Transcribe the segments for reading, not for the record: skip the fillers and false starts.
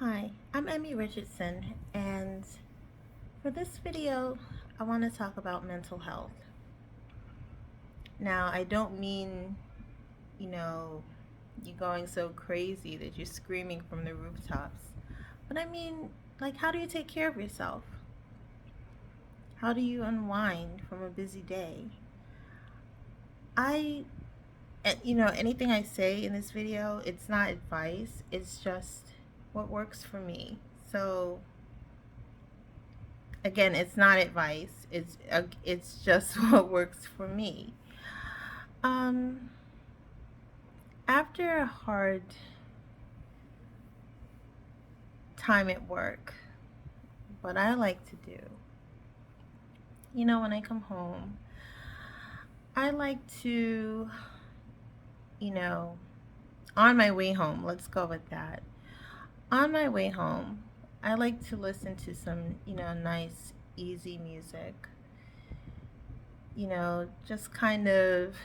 Hi, I'm Emmy Richardson, and for this video, I want to talk about mental health. Now, I don't mean, you know, you going so crazy that you're screaming from the rooftops, but I mean, like, how do you take care of yourself? How do you unwind from a busy day? I, anything I say in this video, it's not advice, it's just what works for me. So, again, it's not advice. It's just what works for me. Um, After a hard time at work, what I like to do, when I come home, I like to, you know, on my way home, let's go with that. On my way home, I like to listen to some, nice, easy music, just kind of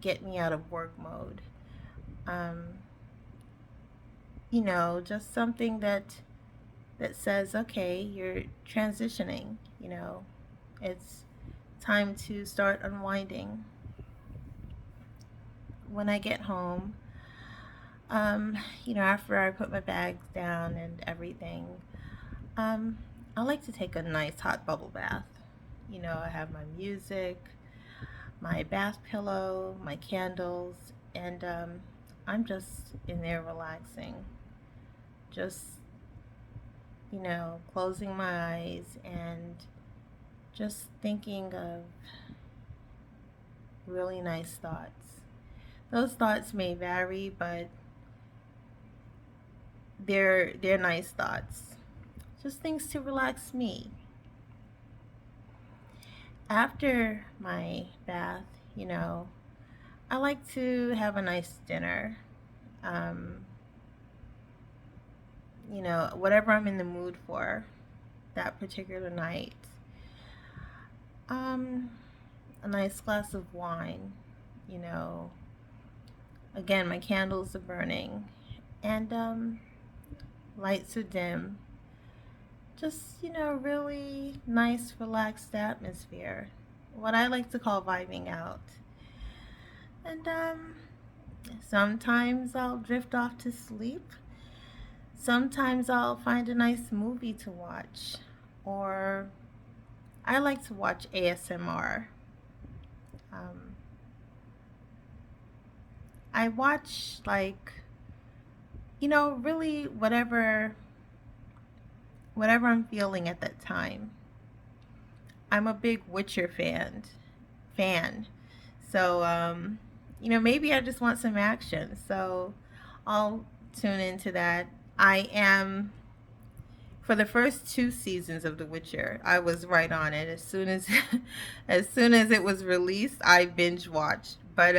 get me out of work mode. Um, just something that says, okay, you're transitioning, it's time to start unwinding. When I get home, after I put my bags down and everything, um, I like to take a nice hot bubble bath. I have my music, my bath pillow, my candles, and I'm just in there relaxing. Just, closing my eyes and just thinking of really nice thoughts. Those thoughts may vary, but they're nice thoughts. Just things to relax me. After my bath, I like to have a nice dinner. Um, whatever I'm in the mood for that particular night. Um, a nice glass of wine, you know. Again, my candles are burning, and lights are dim. Just, really nice, relaxed atmosphere. What I like to call vibing out. And sometimes I'll drift off to sleep. Sometimes I'll find a nice movie to watch. Or I like to watch ASMR. Um, I watch, like, really whatever I'm feeling at that time. I'm a big Witcher fan. So maybe I just want some action. So I'll tune into that. I am for the first two seasons of The Witcher. I was right on it as soon as as soon as it was released. I binge watched, but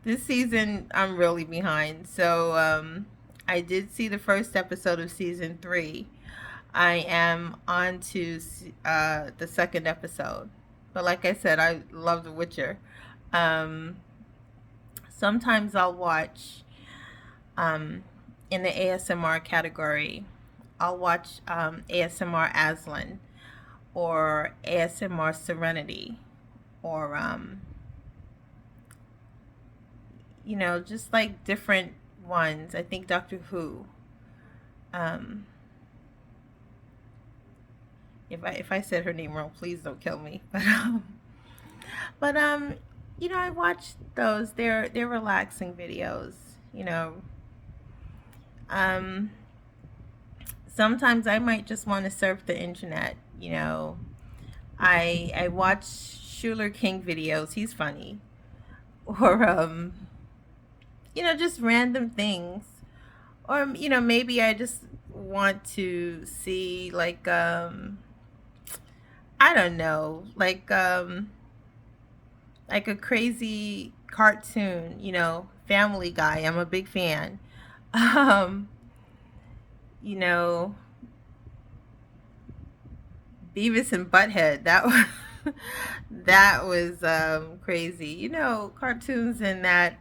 this season I'm really behind. So I did see the first episode of season 3. I am on to the second episode. But like I said, I love The Witcher. Um, Sometimes I'll watch in the ASMR category. I'll watch ASMR Aslan or ASMR Serenity or just like different ones. I think Doctor Who. Um, if I said her name wrong, please don't kill me. But I watch those. They're relaxing videos. You know, um, sometimes I might just want to surf the internet. I watch Schuler King videos. He's funny, or just random things, or maybe I just want to see like I don't know, like a crazy cartoon, Family Guy. I'm a big fan. Um, you know, Beavis and Butthead. That was that was crazy. Cartoons and that,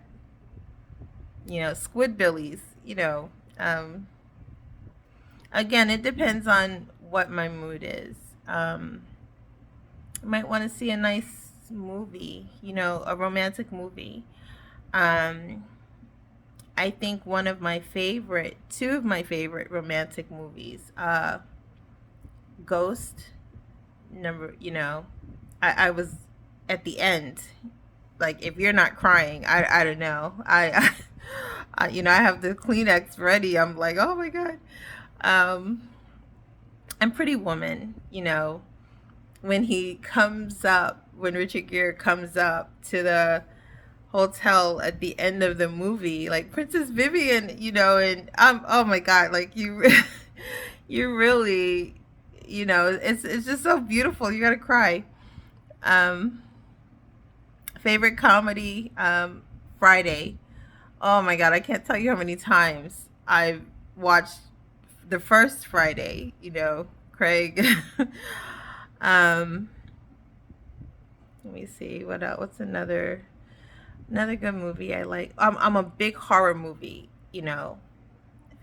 Squidbillies. Um, Again, it depends on what my mood is. I might want to see a nice movie, a romantic movie. Um, I think two of my favorite romantic movies, Ghost, I was at the end. Like, if you're not crying, I don't know. I have the Kleenex ready. I'm like, oh my God. Um, and Pretty Woman, when Richard Gere comes up to the hotel at the end of the movie, like Princess Vivian, and oh my God, like you really, it's just so beautiful. You gotta cry. Um, Favorite comedy, Friday. Oh my God, I can't tell you how many times I've watched the first Friday. Craig. um, Let me see what's another good movie I like. I'm a big horror movie,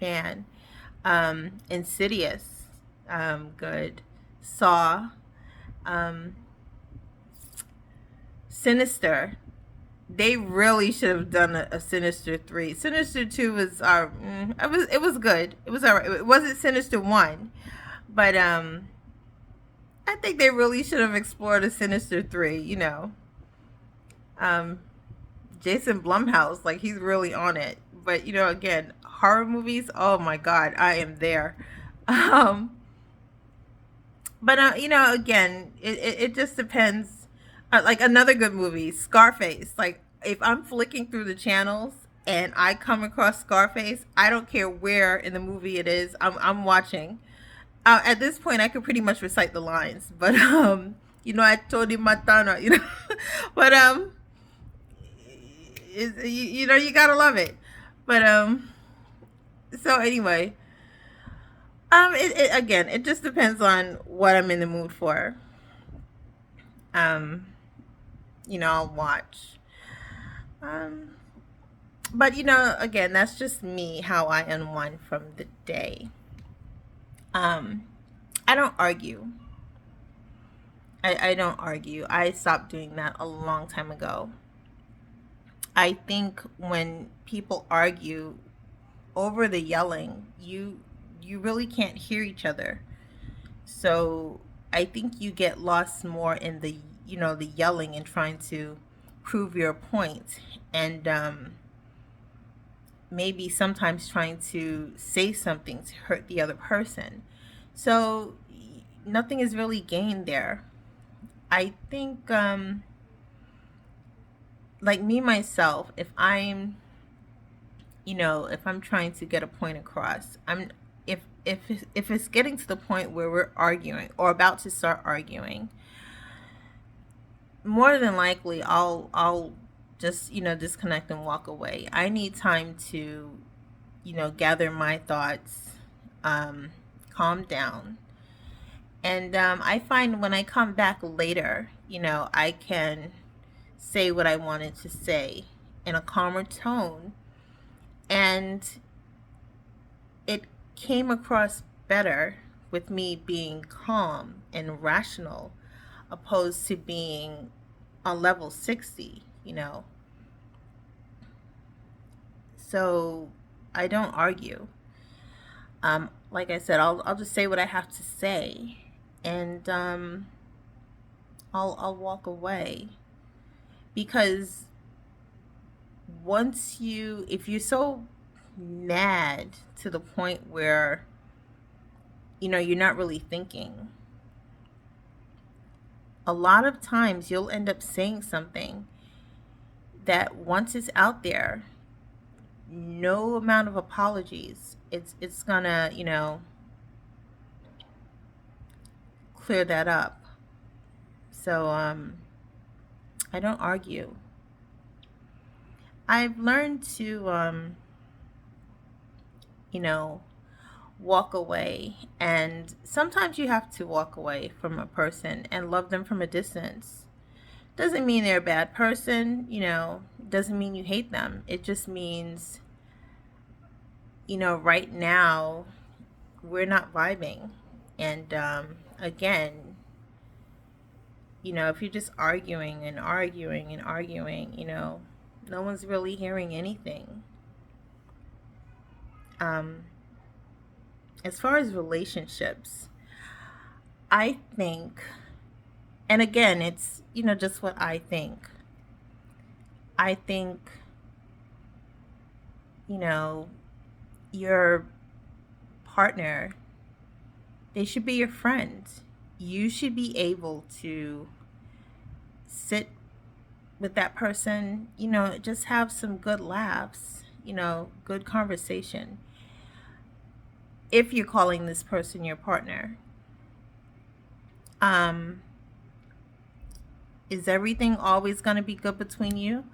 fan. Insidious, good. Saw, um, Sinister. They really should have done a Sinister 3. Sinister 2 it was good. It was alright. It wasn't Sinister 1, but I think they really should have explored a Sinister 3. Um, Jason Blumhouse, like, he's really on it. But again, horror movies. Oh my God, I am there. Um, but again, it just depends. Like, another good movie, Scarface. Like, if I'm flicking through the channels and I come across Scarface, I don't care where in the movie it is. I'm watching. At this point, I could pretty much recite the lines, but I told him Matana, but you gotta love it. But so anyway, again, it just depends on what I'm in the mood for. Um, I'll watch. Um, but again, that's just me, how I unwind from the day. Um, I don't argue. I don't argue. I stopped doing that a long time ago. I think when people argue over the yelling, you really can't hear each other. So I think you get lost more in the yelling and trying to prove your point, and maybe sometimes trying to say something to hurt the other person. So nothing is really gained there. I think, like me myself, if I'm trying to get a point across, if it's getting to the point where we're arguing or about to start arguing, more than likely I'll just disconnect and walk away. I need time to gather my thoughts, um, calm down, and I find when I come back later, I can say what I wanted to say in a calmer tone, and it came across better with me being calm and rational, opposed to being on level 60. So I don't argue. Like I said, I'll just say what I have to say, and I'll walk away, because if you're so mad to the point where you're not really thinking, a lot of times you'll end up saying something that, once it's out there, no amount of apologies, it's gonna clear that up. So I don't argue. I've learned to you know walk away, and sometimes you have to walk away from a person and love them from a distance. Doesn't mean they're a bad person, doesn't mean you hate them. It just means, right now, we're not vibing. And again, if you're just arguing and arguing and arguing, no one's really hearing anything. Um, as far as relationships, I think, and again, it's, just what I think. I think, you know, your partner, they should be your friend. You should be able to sit with that person, just have some good laughs, good conversation. If you're calling this person your partner, um, is everything always going to be good between you?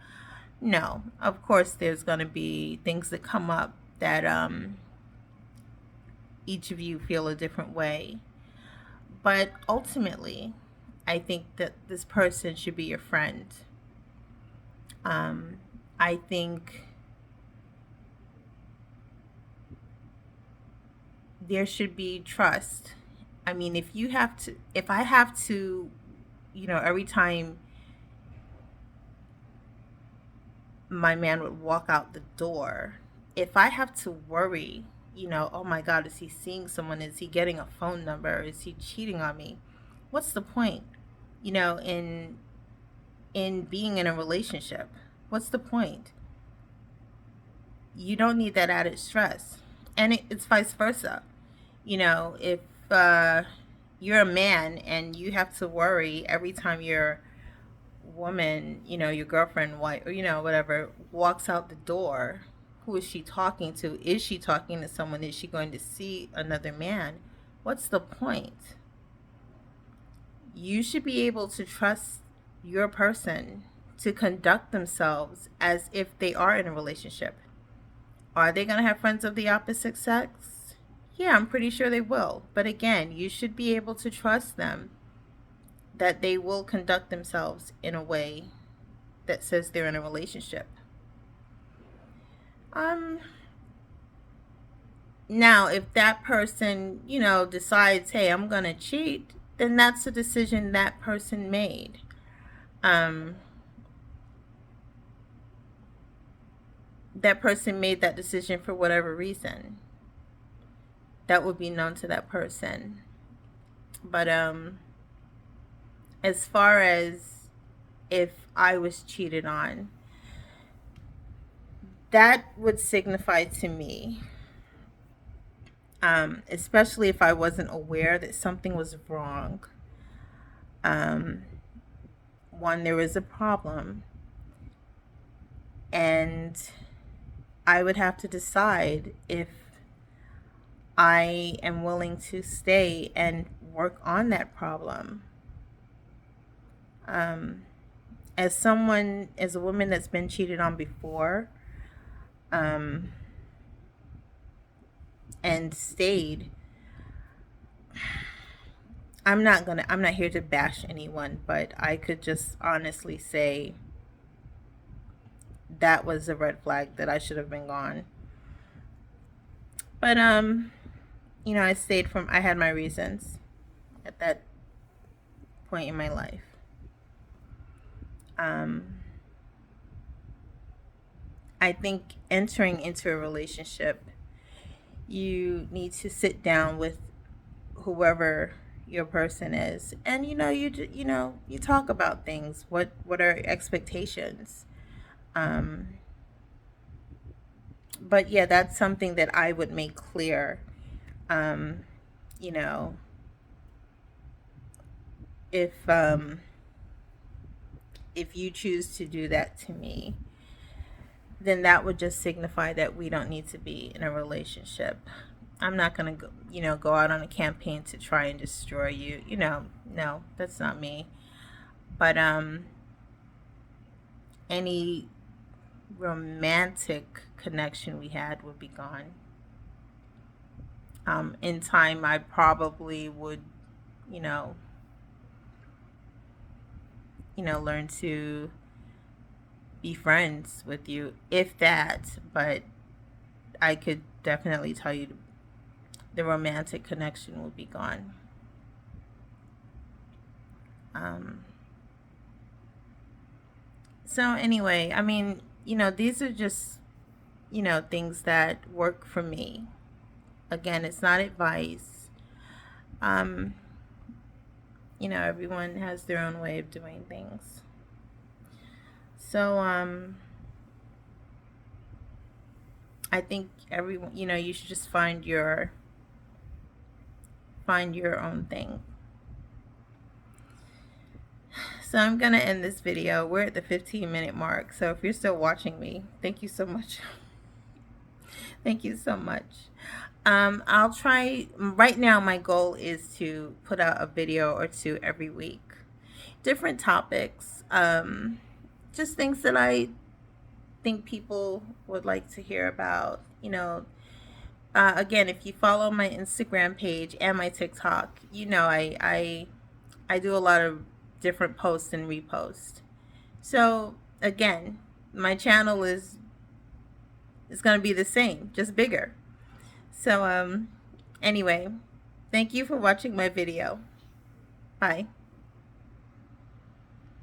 No. Of course, there's going to be things that come up that each of you feel a different way. But ultimately, I think that this person should be your friend. Um, I think there should be trust. I mean, if I have to, every time my man would walk out the door, if I have to worry, oh my God, is he seeing someone? Is he getting a phone number? Is he cheating on me? What's the point, in being in a relationship? What's the point? You don't need that added stress. And it's vice versa. If uh, you're a man and you have to worry every time your woman, your girlfriend, wife, or whatever, walks out the door, who is she talking to? Is she talking to someone? Is she going to see another man? What's the point? You should be able to trust your person to conduct themselves as if they are in a relationship. Are they going to have friends of the opposite sex? Yeah, I'm pretty sure they will. But again, you should be able to trust them that they will conduct themselves in a way that says they're in a relationship. Um, Now, if that person, decides, hey, I'm going to cheat, then that's a decision that person made. Um, that person made that decision for whatever reason. That would be known to that person. But as far as if I was cheated on, that would signify to me, especially if I wasn't aware that something was wrong. Um, One, there was a problem, and I would have to decide if I am willing to stay and work on that problem. Um, as a woman that's been cheated on before, um, and stayed, I'm not here to bash anyone, but I could just honestly say that was a red flag that I should have been gone. But I had my reasons at that point in my life. Um, I think entering into a relationship, you need to sit down with whoever your person is, and you talk about things. What are expectations? Um, but yeah, that's something that I would make clear. Um, you know, if if you choose to do that to me, then that would just signify that we don't need to be in a relationship. I'm not gonna go out on a campaign to try and destroy you. No, that's not me. But any romantic connection we had would be gone. In time, I probably would, you know, learn to be friends with you, if that. But I could definitely tell you the romantic connection will be gone. Um, so anyway, I mean, these are just, things that work for me. Again, it's not advice. Um, everyone has their own way of doing things. So, I think everyone, you should just find your own thing. So I'm gonna end this video. We're at the 15-minute mark. So if you're still watching me, thank you so much. Thank you so much. I'll try, right now my goal is to put out a video or two every week. Different topics. Just things that I think people would like to hear about. Again, if you follow my Instagram page and my TikTok, I do a lot of different posts and reposts. So again, my channel is going to be the same, just bigger. So anyway, thank you for watching my video. Bye.